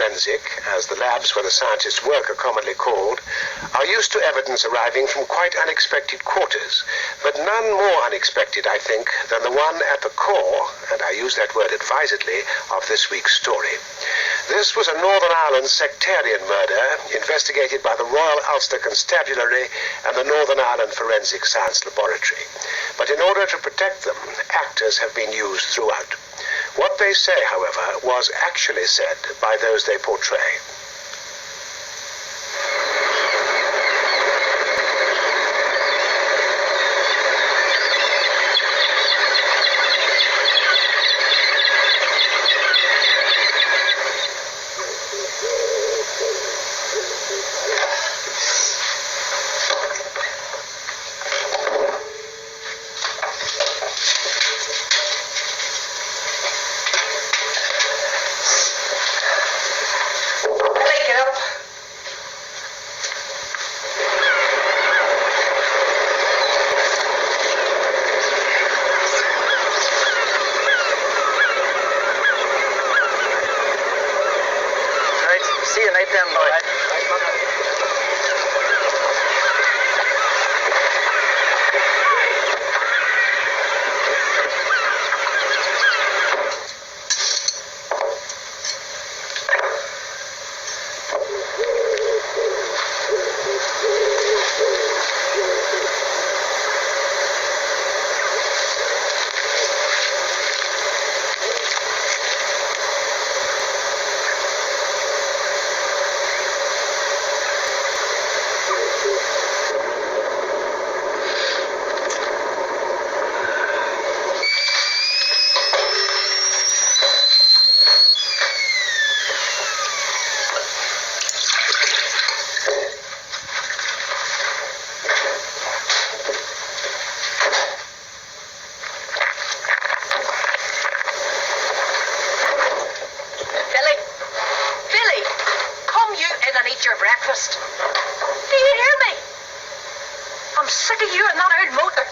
forensic, as the labs where the scientists work are commonly called, are used to evidence arriving from quite unexpected quarters, but none more unexpected, I think, than the one at the core, and I use that word advisedly, of this week's story. This was a Northern Ireland sectarian murder investigated by the Royal Ulster Constabulary and the Northern Ireland Forensic Science Laboratory. But in order to protect them, actors have been used throughout. What they say, however, was actually said by those they portray. See you night then, boy. Your breakfast. Do you hear me? I'm sick of you and that old motor.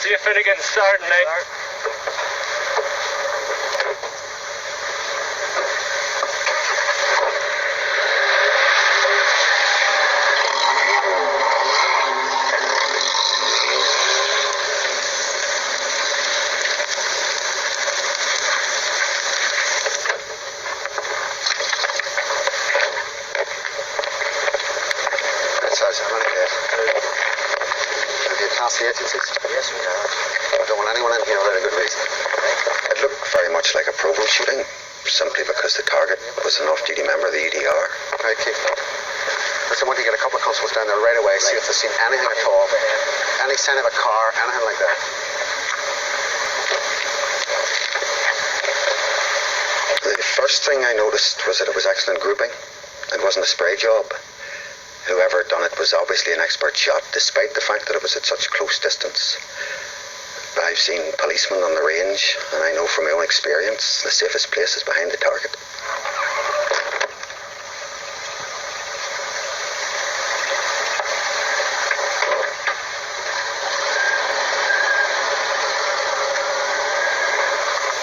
See you Finnegan starting now. lost the agencies? Yes, we have. I don't want anyone in here without a good reason. It looked very much like a provo shooting, simply because the target was an off-duty member of the EDR. Right, Keith. Listen, I want to get a couple of constables down there right away, see if they've seen anything at all. Any sign of a car, anything like that. The first thing I noticed was that it was excellent grouping. It wasn't a spray job. Whoever had done it was obviously an expert shot, despite the fact that it was at such close distance. I've seen policemen on the range, and I know from my own experience, the safest place is behind the target.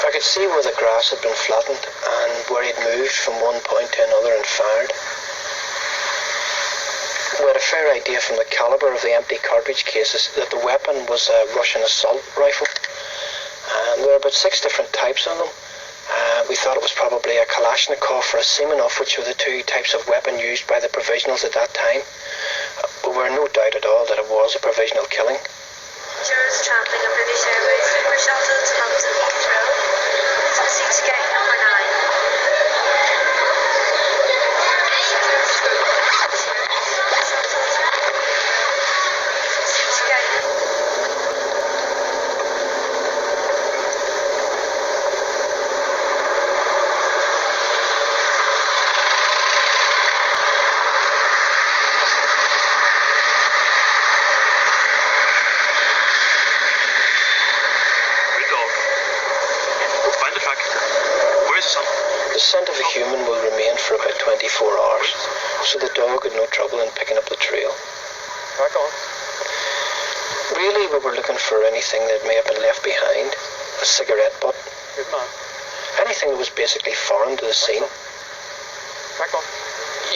I could see where the grass had been flattened and where he'd moved from one point to another and fired. We had a fair idea from the calibre of the empty cartridge cases that the weapon was a Russian assault rifle. And there were about 6 different types of them. We thought it was probably a Kalashnikov or a Semenov, which were the 2 types of weapon used by the provisionals at that time. But we were no doubt at all that it was a provisional killing. Passengers travelling on British Airways Super Shuttle to London Heathrow. Proceed to gate number 9. The scent of a human will remain for about 24 hours, so the dog had no trouble in picking up the trail. Back on. Really, we were looking for anything that may have been left behind. A cigarette butt. Good man. Anything that was basically foreign to the scene. Back on.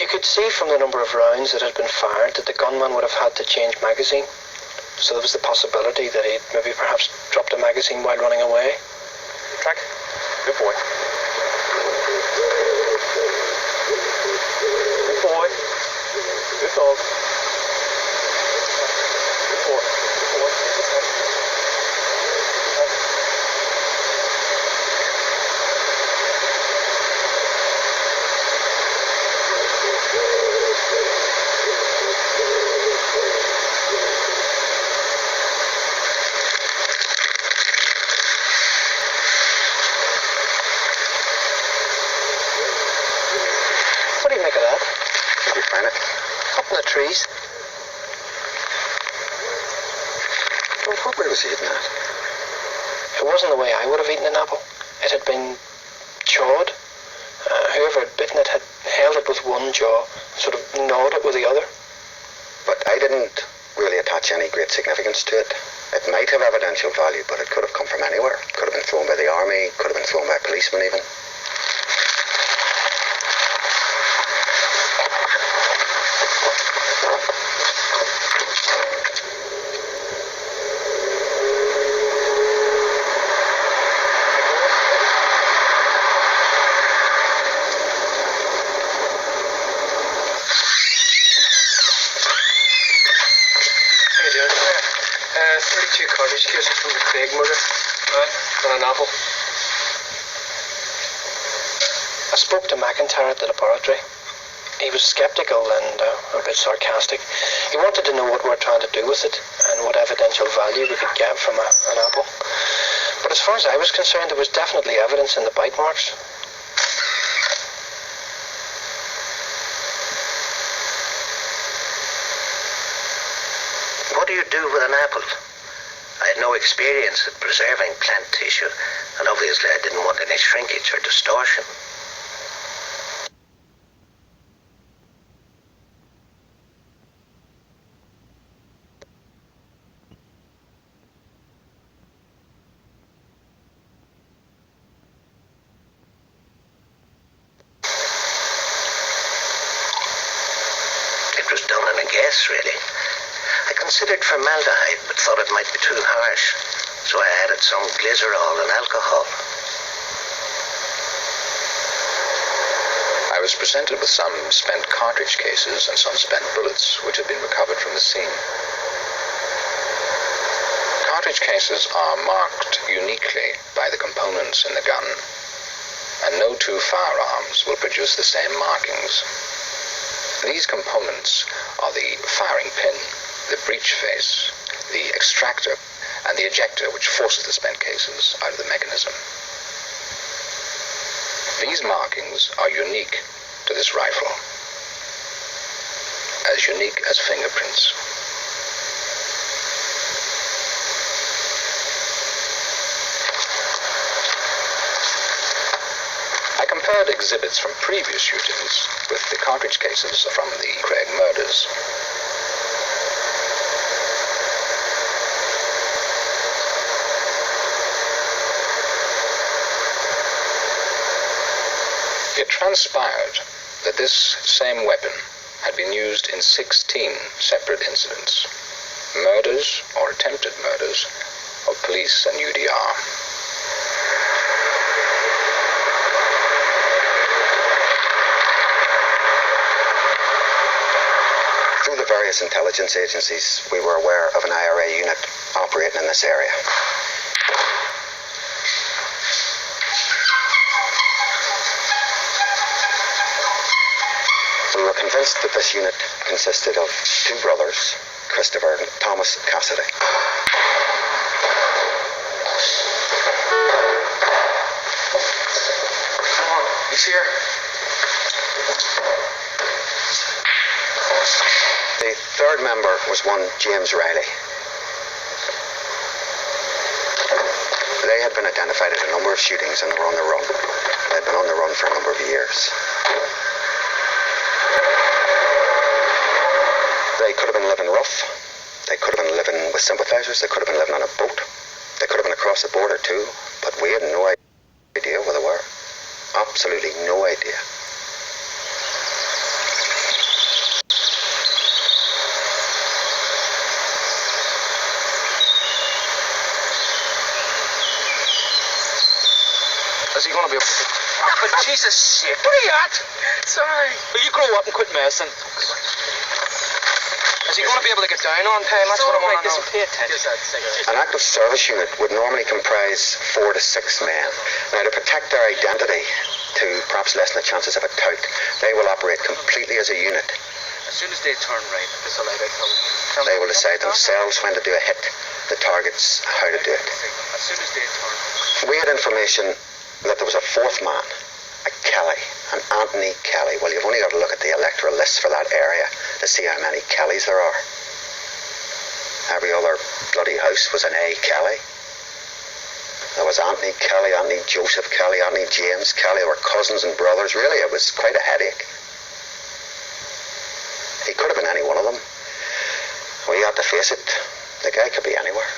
You could see from the number of rounds that had been fired that the gunman would have had to change magazine. So there was the possibility that he'd maybe perhaps dropped a magazine while running away. Track. Good boy. Good boy. Good dog. Good boy. Good boy. What do you make of that? Did you find it? Up in the trees. Well, what way was he eating that? It wasn't the way I would have eaten an apple. It had been chawed. Whoever had bitten it had held it with one jaw, sort of gnawed it with the other. But I didn't really attach any great significance to it. It might have evidential value, but it could have come from anywhere. It could have been thrown by the army, could have been thrown by a policeman even. How you doing? 32 cartridge cases from the Craig murder. And an apple. I spoke to McIntyre at the laboratory. He was sceptical and a bit sarcastic. He wanted to know what we were trying to do with it and what evidential value we could get from an apple. But as far as I was concerned, there was definitely evidence in the bite marks. What do you do with an apple? I had no experience at preserving plant tissue, and obviously I didn't want any shrinkage or distortion. It was done in a guess, really. I considered formaldehyde, but thought it might be too harsh, so I added some glycerol and alcohol. I was presented with some spent cartridge cases and some spent bullets which had been recovered from the scene. cartridge cases are marked uniquely by the components in the gun, and no two firearms will produce the same markings. These components are the firing pin, the breech face, the extractor, and the ejector which forces the spent cases out of the mechanism. These markings are unique to this rifle, as unique as fingerprints. I compared exhibits from previous shootings with the cartridge cases from the Craig murders. It transpired that this same weapon had been used in 16 separate incidents, murders or attempted murders of police and UDR. Through the various intelligence agencies, we were aware of an IRA unit operating in this area. We were convinced that this unit consisted of two brothers, Christopher and Thomas Cassidy. Come on, he's here. The third member was one James Riley. They had been identified at a number of shootings and were on the run. They had been on the run for a number of years. They could have been living rough. They could have been living with sympathizers. They could have been living on a boat. They could have been across the border too. But we had no idea where they were. Absolutely no idea. Is he going to be able to... Oh, for Jesus' sake, what are you at? Sorry. Will you grow up and quit messing? Is he going to be able to get down on time? That's what I want to know. Pay attention. An active service unit would normally comprise 4 to 6 men. Now, to protect their identity, to perhaps lessen the chances of a tout, they will operate completely as a unit. As soon as they turn right, this will let it go. They will decide themselves when to do a hit, the targets, how to do it. As soon as they turn. We had information that there was a fourth man, a Kelly, an Anthony Kelly. Well, you've only got to look at the electoral list for that area to see how many Kellys there are. Every other bloody house was an A. Kelly. There was Anthony Kelly, Anthony Joseph Kelly, Anthony James Kelly. They were cousins and brothers. Really, it was quite a headache. He could have been any one of them. We had to face it. The guy could be anywhere.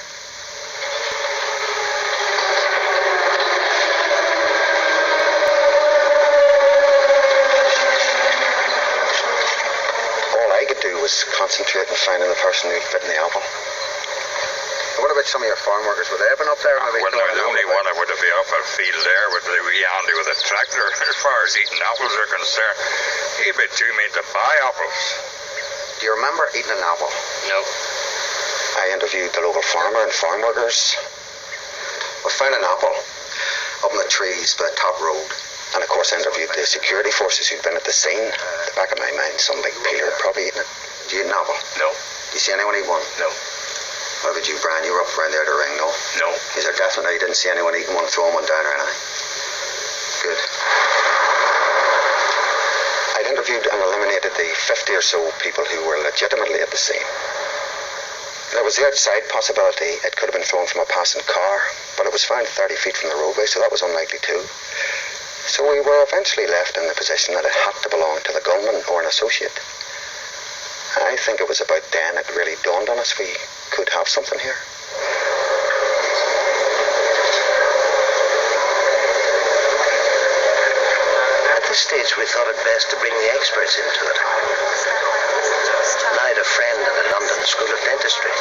All I could do was concentrate on finding the person who'd bitten the apple. What about some of your farm workers? Would they have been up there? Maybe Well, the only one that would have been up a field there would be Andy with a tractor. As far as eating apples are concerned, he'd be too mean to buy apples. Do you remember eating an apple? No. I interviewed the local farmer and farm workers. We found an apple up in the trees by the top road. And of course I interviewed the security forces who'd been at the scene. At the back of my mind, some big peeler had probably eaten it. Did you eat an apple? No. Did you see anyone eat one? No. What about you, Brian? You were up around there to ring, no? No. Is there definitely you didn't see anyone eating one, throwing one down or anything? Good. I'd interviewed and eliminated the 50 or so people who were legitimately at the scene. There was the outside possibility it could have been thrown from a passing car, but it was found 30 feet from the roadway, so that was unlikely too. So we were eventually left in the position that it had to belong to the gunman or an associate. I think it was about then it really dawned on us we could have something here. At this stage, we thought it best to bring the experts into it. And I had a friend in the London School of Dentistry.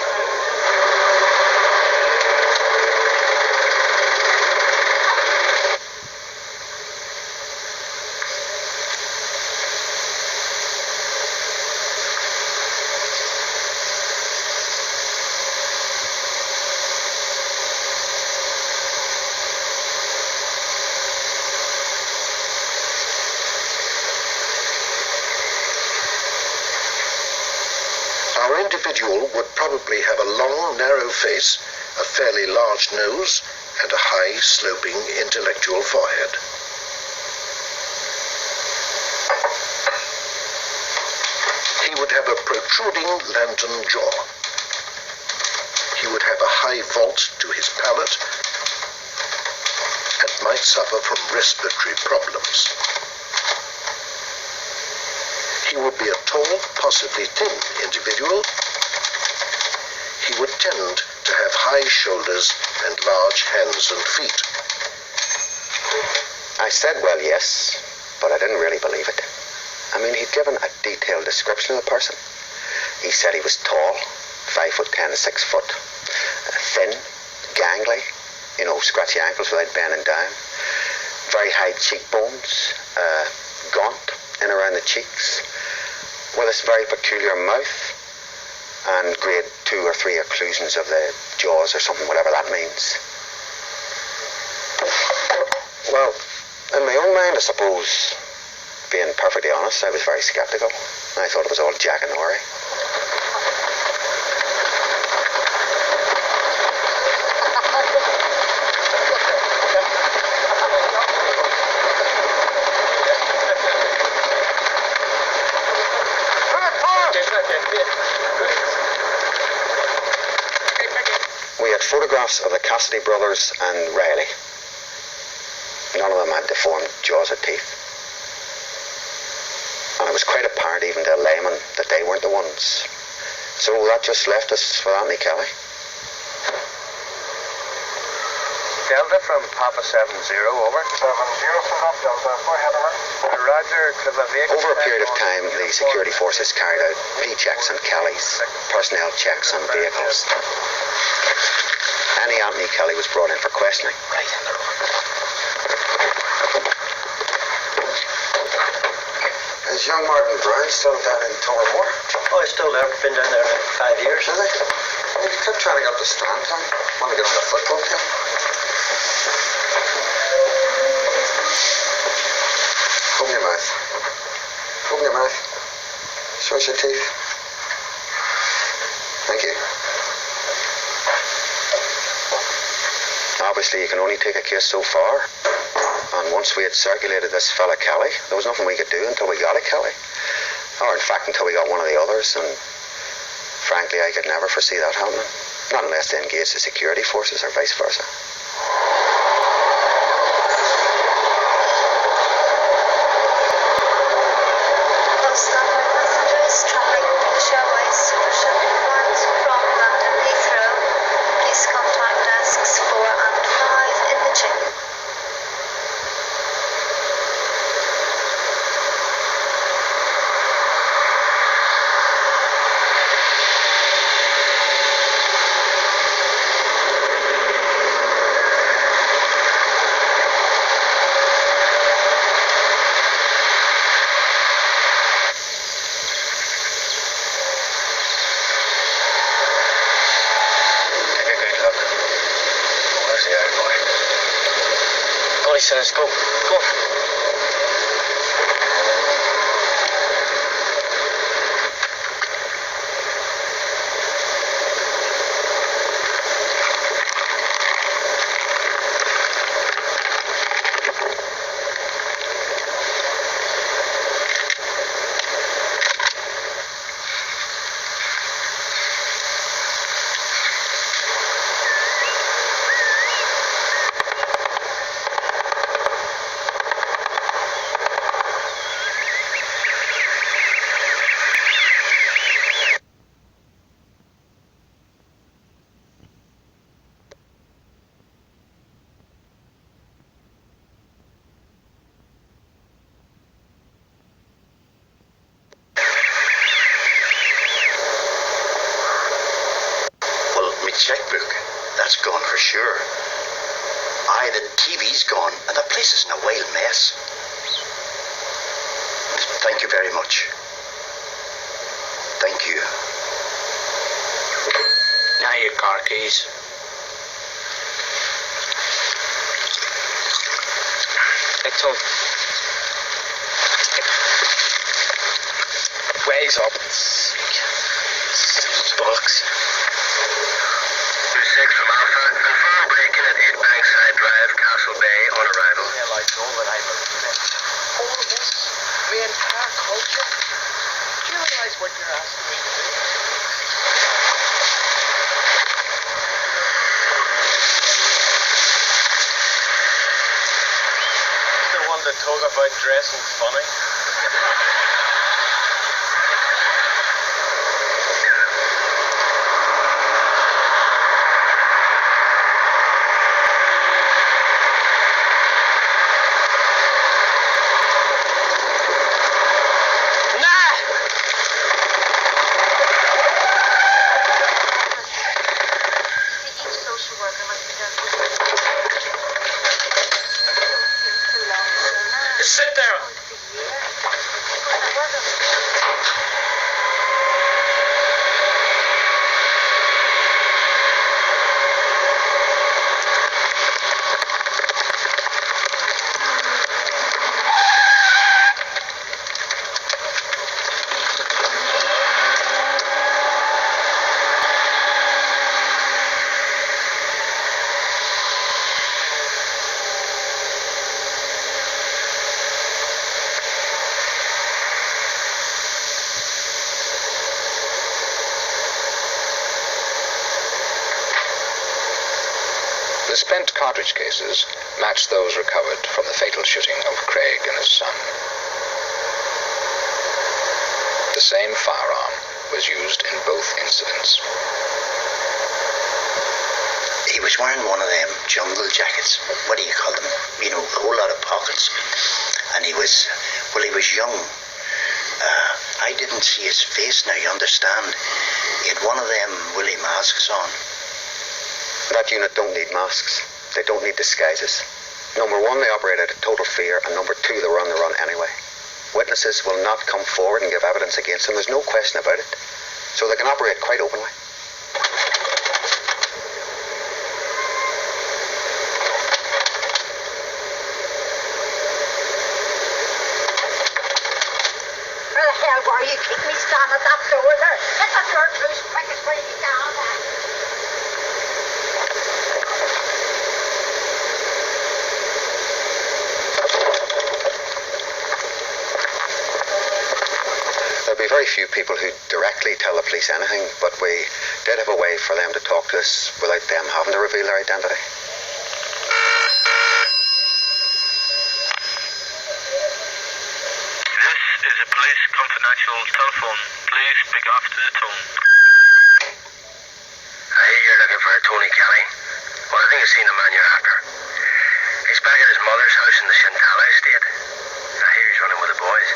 individual would probably have a long, narrow face, a fairly large nose, and a high, sloping, intellectual forehead. He would have a protruding lantern jaw. He would have a high vault to his palate and might suffer from respiratory problems. He would be a tall, possibly thin individual. He would tend to have high shoulders and large hands and feet. I said, well, yes, but I didn't really believe it. I mean, he'd given a detailed description of the person. He said he was tall, 5'10" to 6 foot, thin, gangly, scratchy ankles without bending down, very high cheekbones, gaunt in around the cheeks, with this very peculiar mouth, and grade 2 or 3 occlusions of the jaws or something, whatever that means. Well, in my own mind, I suppose, being perfectly honest, I was very sceptical. I thought it was all Jack and Ori. We had photographs of the Cassidy brothers and Riley. None of them had deformed jaws or teeth. And it was quite apparent even to a layman that they weren't the ones. So that just left us for Anthony Kelly. Delta from Papa 70, over. 70 from up Delta, Roger, Over a period of time, the security forces carried out P-checks on Kellys, personnel checks on vehicles. Any Anthony Kelly was brought in for questioning. Right in the road. Is young Martin Brown still down in Tullamore? Oh, he's still there. Been down there for 5 years. Is he? He kept trying to get up to Strand Town. Want to get on the football team. Open your mouth. Open your mouth. Show us your teeth. Thank you. Obviously, you can only take a case so far. And once we had circulated this fella Kelly, there was nothing we could do until we got a Kelly. Or in fact, until we got one of the others. And frankly, I could never foresee that happening. Not unless they engage the security forces or vice versa. Passengers travelling British Airways Super Shuttle flights from London Heathrow, please contact desks 4 and 5 in the check-in. He says, go. Checkbook, that's gone for sure. Aye, the TV's gone, and the place is in a wild mess. Thank you very much. Thank you. Now your car keys. It's all ways up. realize all that I've invested? All of this? My entire culture? Do you realize what you're asking me to do? The one that talk about dressing funny? Sit there. The spent cartridge cases matched those recovered from the fatal shooting of Craig and his son. The same firearm was used in both incidents. He was wearing one of them jungle jackets. What do you call them? You know, a whole lot of pockets. And he was young. I didn't see his face now, you understand. He had one of them woolly masks on. That unit don't need masks. They don't need disguises. Number one, they operate out of total fear, and number two, they were on the run anyway. Witnesses will not come forward and give evidence against them. There's no question about it. So they can operate quite openly. Where the hell were you? Keep me standing at that door there. Get that door closed quick as way you down there. There'll be very few people who directly tell the police anything, but we did have a way for them to talk to us without them having to reveal their identity. This is a police confidential telephone. Please speak after the tone. I hear you're looking for Tony Kelly. Well, I think I've seen the man you're after. He's back at his mother's house in the Shintala estate. I hear he's running with the boys.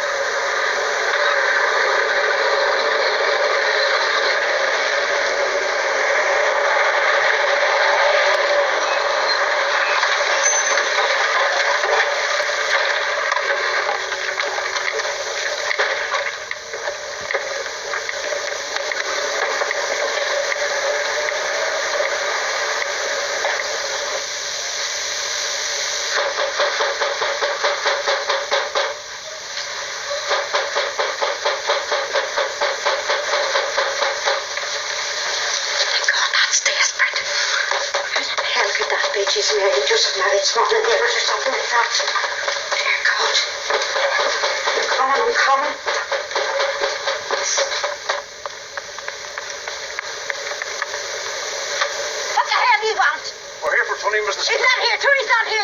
She's married, just married, it's not in the neighbours or something like that. Dear God. I'm coming. What the hell do you want? We're here for Tony, Mrs. He's not here, Tony's not here.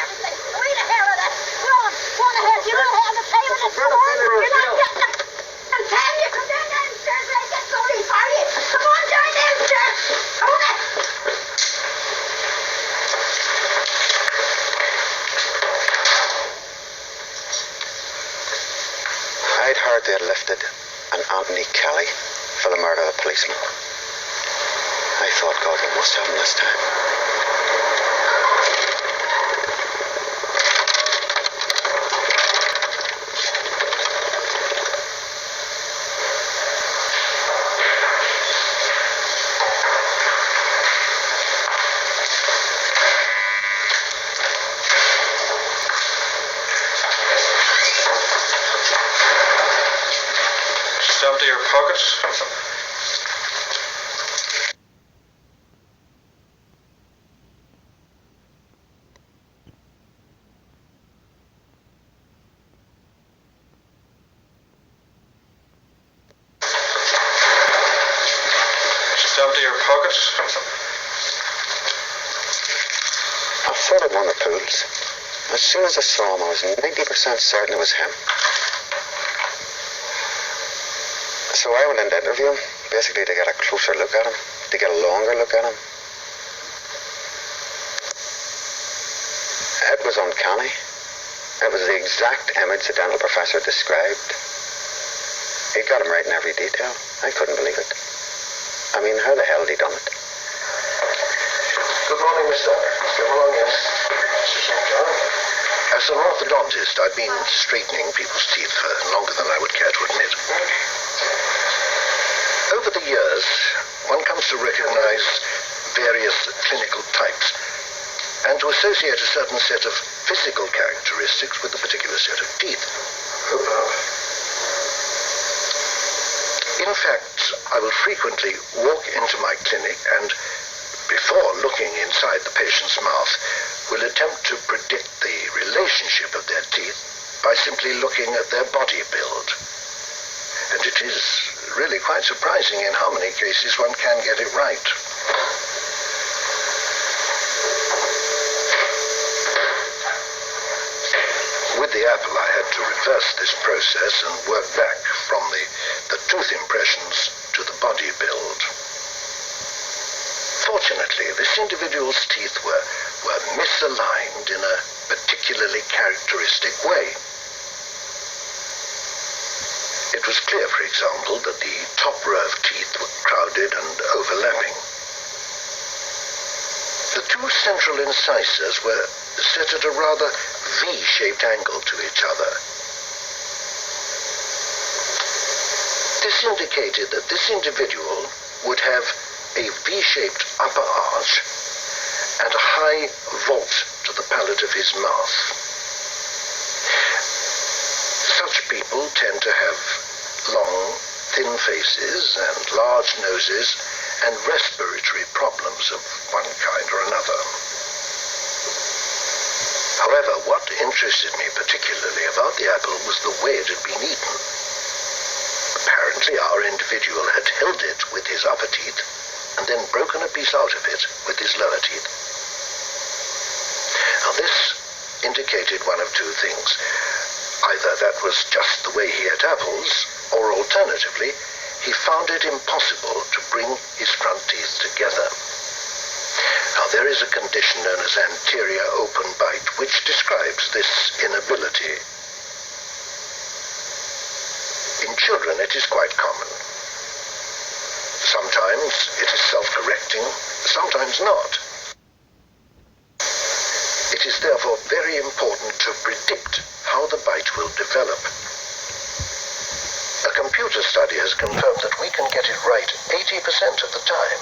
Everything. Wait a hair of that. Go on ahead. You don't have the payment. Come on. You're not getting it. I'm telling you, come down downstairs and I'll get going for you. Come on down downstairs. Okay. I'd heard they had lifted an Anthony Kelly for the murder of the policeman. I thought, God, they must have him this time. Empty your pockets. pockets. I thought I'd won the pools. As soon as I saw him, I was 90% certain it was him. So I went in to interview him, basically to get a closer look at him, to get a longer look at him. It was uncanny. It was the exact image the dental professor described. He got him right in every detail. I couldn't believe it. I mean, how the hell had he done it? Good morning, Mr. Come along, yes. Mr. St. John. As an orthodontist, I've been straightening people's teeth for longer than I would care to admit. Over the years, one comes to recognize various clinical types and to associate a certain set of physical characteristics with a particular set of teeth. In fact, I will frequently walk into my clinic and, before looking inside the patient's mouth, will attempt to predict the relationship of their teeth by simply looking at their body build. And it is really quite surprising in how many cases one can get it right. With the apple, I had to reverse this process and work back from the tooth impressions to the body build. Fortunately, this individual's teeth were misaligned in a particularly characteristic way. It was clear, for example, that the top row of teeth were crowded and overlapping. The two central incisors were set at a rather V-shaped angle to each other. This indicated that this individual would have a V-shaped upper arch and a high vault to the palate of his mouth. Such people tend to have long, thin faces and large noses and respiratory problems of one kind or another. However, what interested me particularly about the apple was the way it had been eaten. Apparently, our individual had held it with his upper teeth and then broken a piece out of it with his lower teeth. Now, this indicated one of two things. Either that was just the way he ate apples, or alternatively, he found it impossible to bring his front teeth together. Now, there is a condition known as anterior open bite, which describes this inability. In children, it is quite common. Sometimes it is self-correcting, sometimes not. It is therefore very important to predict how the bite will develop. A computer study has confirmed that we can get it right 80% of the time.